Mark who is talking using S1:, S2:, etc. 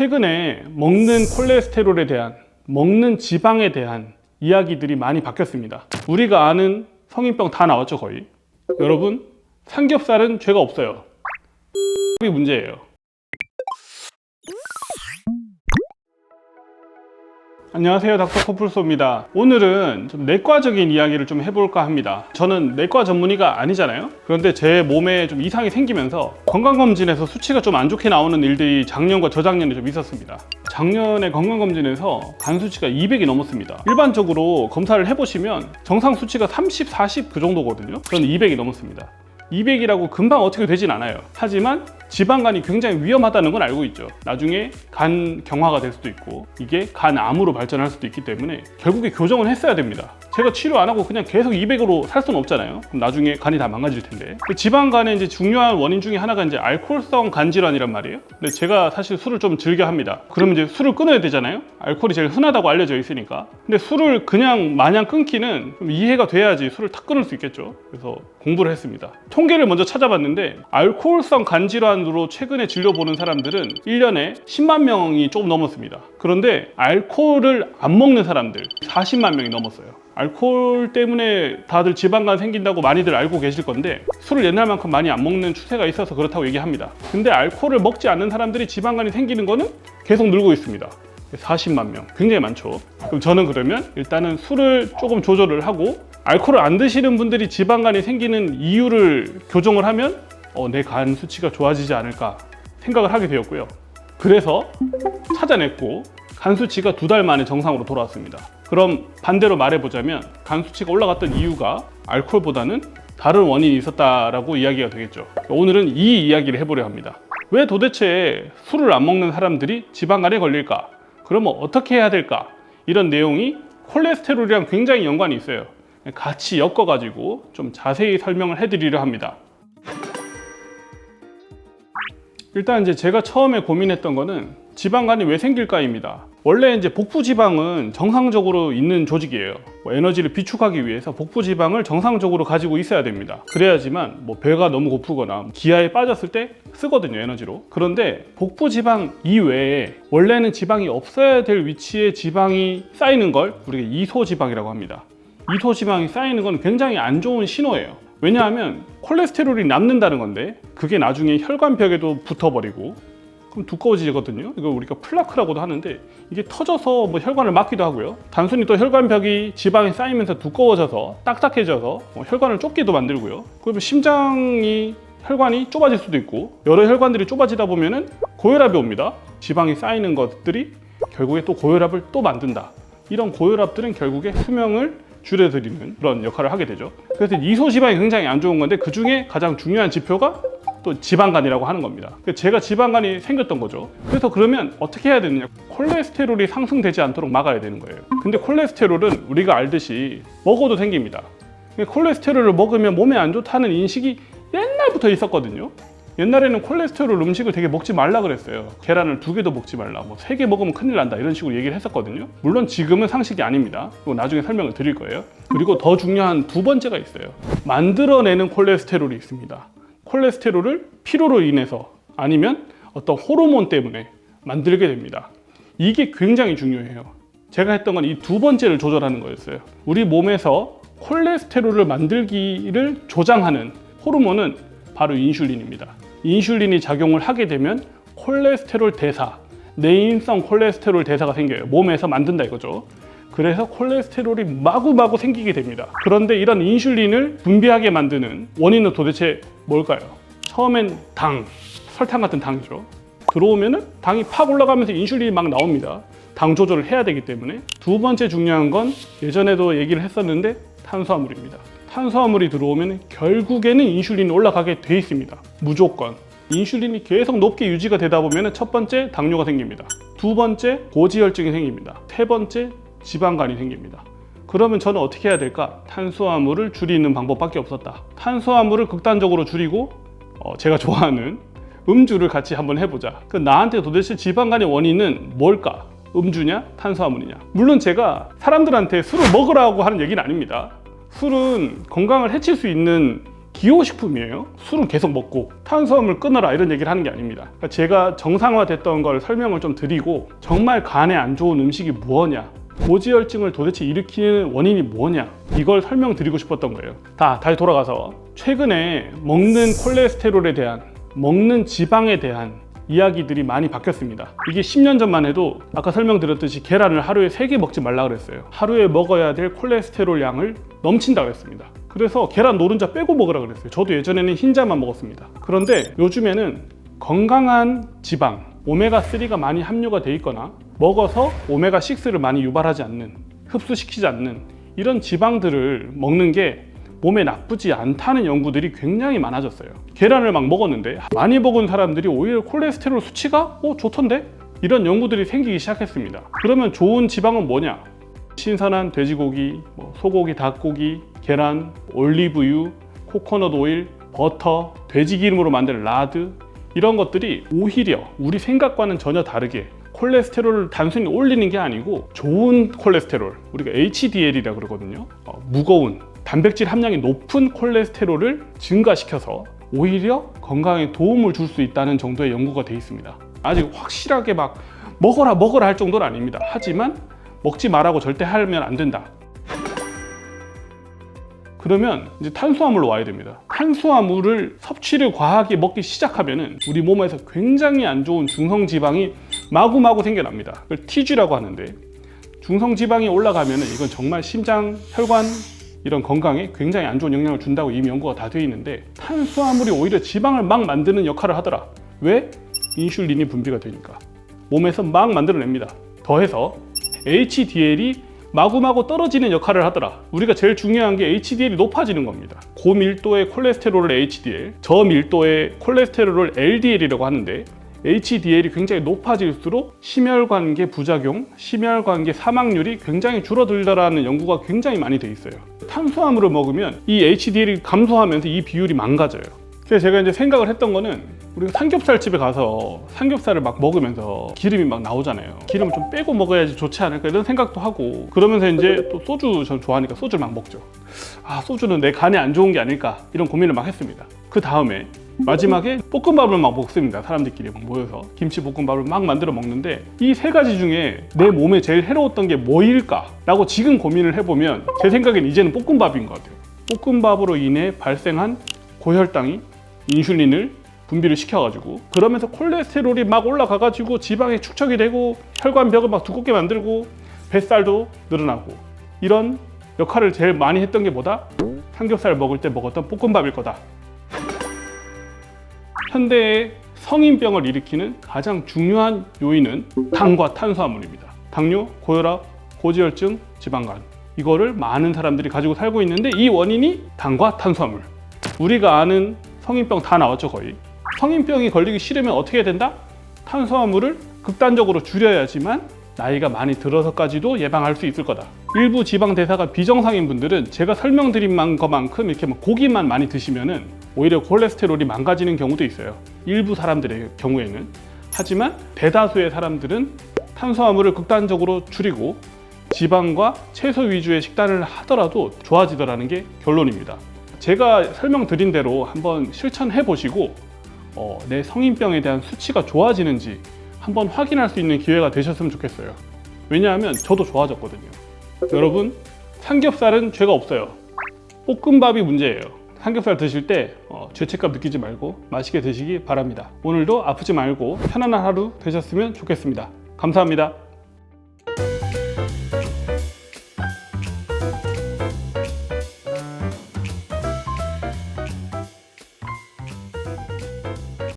S1: 최근에 먹는 콜레스테롤에 대한, 먹는 지방에 대한 이야기들이 많이 바뀌었습니다. 우리가 아는 성인병 다 나왔죠, 거의. 여러분, 삼겹살은 죄가 없어요. 이게 문제예요. 안녕하세요, 닥터 코뿔소입니다. 오늘은 좀 내과적인 이야기를 좀 해볼까 합니다. 저는 내과 전문의가 아니잖아요. 그런데 제 몸에 좀 이상이 생기면서 건강검진에서 수치가 좀 안 좋게 나오는 일들이 작년과 저작년에 좀 있었습니다. 작년에 건강검진에서 간 수치가 200이 넘었습니다. 일반적으로 검사를 해보시면 정상 수치가 30, 40 그 정도거든요. 저는 200이 넘었습니다. 200이라고 금방 어떻게 되진 않아요. 하지만 지방간이 굉장히 위험하다는 건 알고 있죠. 나중에 간 경화가 될 수도 있고 이게 간암으로 발전할 수도 있기 때문에 결국에 교정을 했어야 됩니다. 제가 치료 안 하고 그냥 계속 200으로 살 수는 없잖아요. 그럼 나중에 간이 다 망가질 텐데. 지방간의 이제 중요한 원인 중에 하나가 이제 알코올성 간 질환이란 말이에요. 근데 제가 사실 술을 좀 즐겨 합니다. 그러면 이제 술을 끊어야 되잖아요. 알코올이 제일 흔하다고 알려져 있으니까. 근데 술을 그냥 마냥 끊기는 좀 이해가 돼야지 술을 탁 끊을 수 있겠죠. 그래서 공부를 했습니다. 통계를 먼저 찾아봤는데 알코올성 간 질환으로 최근에 진료보는 사람들은 1년에 10만 명이 조금 넘었습니다. 그런데 알코올을 안 먹는 사람들 40만 명이 넘었어요. 알코올 때문에 다들 지방간 생긴다고 많이들 알고 계실 건데 술을 옛날만큼 많이 안 먹는 추세가 있어서 그렇다고 얘기합니다. 근데 알코올을 먹지 않는 사람들이 지방간이 생기는 거는 계속 늘고 있습니다. 40만 명, 굉장히 많죠. 그럼 저는 그러면 일단은 술을 조금 조절을 하고 알코올을 안 드시는 분들이 지방간이 생기는 이유를 교정을 하면 내 간 수치가 좋아지지 않을까 생각을 하게 되었고요. 그래서 찾아냈고 간 수치가 2달 만에 정상으로 돌아왔습니다. 그럼 반대로 말해보자면 간 수치가 올라갔던 이유가 알코올보다는 다른 원인이 있었다라고 이야기가 되겠죠. 오늘은 이 이야기를 해보려 합니다. 왜 도대체 술을 안 먹는 사람들이 지방간에 걸릴까? 그러면 어떻게 해야 될까? 이런 내용이 콜레스테롤이랑 굉장히 연관이 있어요. 같이 엮어가지고 좀 자세히 설명을 해드리려 합니다. 일단 이제 제가 처음에 고민했던 거는 지방간이 왜 생길까입니다. 원래 이제 복부 지방은 정상적으로 있는 조직이에요. 에너지를 비축하기 위해서 복부 지방을 정상적으로 가지고 있어야 됩니다. 그래야지만 배가 너무 고프거나 기아에 빠졌을 때 쓰거든요, 에너지로. 그런데 복부 지방 이외에 원래는 지방이 없어야 될 위치에 지방이 쌓이는 걸 우리가 이소지방이라고 합니다. 이소지방이 쌓이는 건 굉장히 안 좋은 신호예요. 왜냐하면 콜레스테롤이 남는다는 건데 그게 나중에 혈관벽에도 붙어버리고 그럼 두꺼워지거든요. 이거 우리가 플라크라고도 하는데 이게 터져서 혈관을 막기도 하고요. 단순히 또 혈관벽이 지방이 쌓이면서 두꺼워져서 딱딱해져서 혈관을 좁게도 만들고요. 그러면 심장이 혈관이 좁아질 수도 있고 여러 혈관들이 좁아지다 보면은 고혈압이 옵니다. 지방이 쌓이는 것들이 결국에 또 고혈압을 또 만든다. 이런 고혈압들은 결국에 수명을 줄여드리는 그런 역할을 하게 되죠. 그래서 이소지방이 굉장히 안 좋은 건데 그 중에 가장 중요한 지표가 또 지방간이라고 하는 겁니다. 제가 지방간이 생겼던 거죠. 그래서 그러면 어떻게 해야 되느냐? 콜레스테롤이 상승되지 않도록 막아야 되는 거예요. 근데 콜레스테롤은 우리가 알듯이 먹어도 생깁니다. 콜레스테롤을 먹으면 몸에 안 좋다는 인식이 옛날부터 있었거든요. 옛날에는 콜레스테롤 음식을 되게 먹지 말라 그랬어요. 계란을 2개도 먹지 말라, 3개 먹으면 큰일 난다 이런 식으로 얘기를 했었거든요. 물론 지금은 상식이 아닙니다. 이거 나중에 설명을 드릴 거예요. 그리고 더 중요한 두 번째가 있어요. 만들어내는 콜레스테롤이 있습니다. 콜레스테롤을 피로로 인해서 아니면 어떤 호르몬 때문에 만들게 됩니다. 이게 굉장히 중요해요. 제가 했던 건 이 두 번째를 조절하는 거였어요. 우리 몸에서 콜레스테롤을 만들기를 조장하는 호르몬은 바로 인슐린입니다. 인슐린이 작용을 하게 되면 콜레스테롤 대사, 내인성 콜레스테롤 대사가 생겨요. 몸에서 만든다 이거죠. 그래서 콜레스테롤이 마구마구 생기게 됩니다. 그런데 이런 인슐린을 분비하게 만드는 원인은 도대체 뭘까요? 처음엔 당, 설탕 같은 당이죠. 들어오면은 당이 팍 올라가면서 인슐린이 막 나옵니다. 당 조절을 해야 되기 때문에. 두 번째 중요한 건 예전에도 얘기를 했었는데 탄수화물입니다. 탄수화물이 들어오면 결국에는 인슐린이 올라가게 돼 있습니다. 무조건. 인슐린이 계속 높게 유지가 되다 보면 첫 번째 당뇨가 생깁니다. 두 번째 고지혈증이 생깁니다. 세 번째 지방간이 생깁니다. 그러면 저는 어떻게 해야 될까? 탄수화물을 줄이는 방법밖에 없었다. 탄수화물을 극단적으로 줄이고 제가 좋아하는 음주를 같이 한번 해보자. 나한테 도대체 지방간의 원인은 뭘까? 음주냐? 탄수화물이냐? 물론 제가 사람들한테 술을 먹으라고 하는 얘기는 아닙니다. 술은 건강을 해칠 수 있는 기호식품이에요. 술은 계속 먹고 탄수화물 끊어라 이런 얘기를 하는 게 아닙니다. 그러니까 제가 정상화됐던 걸 설명을 좀 드리고 정말 간에 안 좋은 음식이 뭐냐, 고지혈증을 도대체 일으키는 원인이 뭐냐, 이걸 설명드리고 싶었던 거예요. 다시 돌아가서 최근에 먹는 콜레스테롤에 대한, 먹는 지방에 대한 이야기들이 많이 바뀌었습니다. 이게 10년 전만 해도 아까 설명드렸듯이 계란을 하루에 3개 먹지 말라 그랬어요. 하루에 먹어야 될 콜레스테롤 양을 넘친다 그랬습니다. 그래서 계란 노른자 빼고 먹으라 그랬어요. 저도 예전에는 흰자만 먹었습니다. 그런데 요즘에는 건강한 지방, 오메가3가 많이 함유가 돼 있거나 먹어서 오메가6를 많이 유발하지 않는, 흡수시키지 않는 이런 지방들을 먹는 게 몸에 나쁘지 않다는 연구들이 굉장히 많아졌어요. 계란을 막 먹었는데 많이 먹은 사람들이 오히려 콜레스테롤 수치가 좋던데? 이런 연구들이 생기기 시작했습니다. 그러면 좋은 지방은 뭐냐? 신선한 돼지고기, 소고기, 닭고기, 계란, 올리브유, 코코넛 오일, 버터, 돼지기름으로 만든 라드, 이런 것들이 오히려 우리 생각과는 전혀 다르게 콜레스테롤을 단순히 올리는 게 아니고 좋은 콜레스테롤, 우리가 HDL이라고 그러거든요. 무거운 단백질 함량이 높은 콜레스테롤을 증가시켜서 오히려 건강에 도움을 줄 수 있다는 정도의 연구가 되어 있습니다. 아직 확실하게 막 먹어라 할 정도는 아닙니다. 하지만 먹지 말라고 절대 하면 안 된다. 그러면 이제 탄수화물로 와야 됩니다. 탄수화물을 섭취를 과하게 먹기 시작하면은 우리 몸에서 굉장히 안 좋은 중성지방이 마구마구 생겨납니다. 그걸 TG라고 하는데, 중성지방이 올라가면은 이건 정말 심장, 혈관 이런 건강에 굉장히 안 좋은 영향을 준다고 이미 연구가 다 되어 있는데, 탄수화물이 오히려 지방을 막 만드는 역할을 하더라. 왜? 인슐린이 분비가 되니까 몸에서 막 만들어냅니다. 더해서 HDL이 마구마구 떨어지는 역할을 하더라. 우리가 제일 중요한 게 HDL이 높아지는 겁니다. 고밀도의 콜레스테롤을 HDL, 저밀도의 콜레스테롤을 LDL이라고 하는데, HDL이 굉장히 높아질수록 심혈관계 부작용, 심혈관계 사망률이 굉장히 줄어들더라는 연구가 굉장히 많이 돼 있어요. 탄수화물을 먹으면 이 HDL이 감소하면서 이 비율이 망가져요. 그래서 제가 이제 생각을 했던 거는, 우리가 삼겹살집에 가서 삼겹살을 막 먹으면서 기름이 막 나오잖아요. 기름을 좀 빼고 먹어야지 좋지 않을까 이런 생각도 하고, 그러면서 이제 또 소주 전 좋아하니까 소주를 막 먹죠. 소주는 내 간에 안 좋은 게 아닐까 이런 고민을 막 했습니다. 그 다음에 마지막에 볶음밥을 막 먹습니다. 사람들끼리 막 모여서 김치볶음밥을 막 만들어 먹는데, 이 세 가지 중에 내 몸에 제일 해로웠던 게 뭐일까? 라고 지금 고민을 해보면 제 생각엔 이제는 볶음밥인 것 같아요. 볶음밥으로 인해 발생한 고혈당이 인슐린을 분비를 시켜가지고, 그러면서 콜레스테롤이 막 올라가가지고 지방이 축적이 되고 혈관벽을 막 두껍게 만들고 뱃살도 늘어나고, 이런 역할을 제일 많이 했던 게 뭐다? 삼겹살 먹을 때 먹었던 볶음밥일 거다. 현대의 성인병을 일으키는 가장 중요한 요인은 당과 탄수화물입니다. 당뇨, 고혈압, 고지혈증, 지방간, 이거를 많은 사람들이 가지고 살고 있는데, 이 원인이 당과 탄수화물. 우리가 아는 성인병 다 나왔죠, 거의. 성인병이 걸리기 싫으면 어떻게 해야 된다? 탄수화물을 극단적으로 줄여야지만 나이가 많이 들어서까지도 예방할 수 있을 거다. 일부 지방 대사가 비정상인 분들은 제가 설명드린 것만큼 이렇게 고기만 많이 드시면은 오히려 콜레스테롤이 망가지는 경우도 있어요. 일부 사람들의 경우에는. 하지만 대다수의 사람들은 탄수화물을 극단적으로 줄이고 지방과 채소 위주의 식단을 하더라도 좋아지더라는 게 결론입니다. 제가 설명드린 대로 한번 실천해 보시고 내 성인병에 대한 수치가 좋아지는지 한번 확인할 수 있는 기회가 되셨으면 좋겠어요. 왜냐하면 저도 좋아졌거든요. 여러분, 삼겹살은 죄가 없어요. 볶음밥이 문제예요. 삼겹살 드실 때 죄책감 느끼지 말고 맛있게 드시기 바랍니다. 오늘도 아프지 말고 편안한 하루 되셨으면 좋겠습니다. 감사합니다.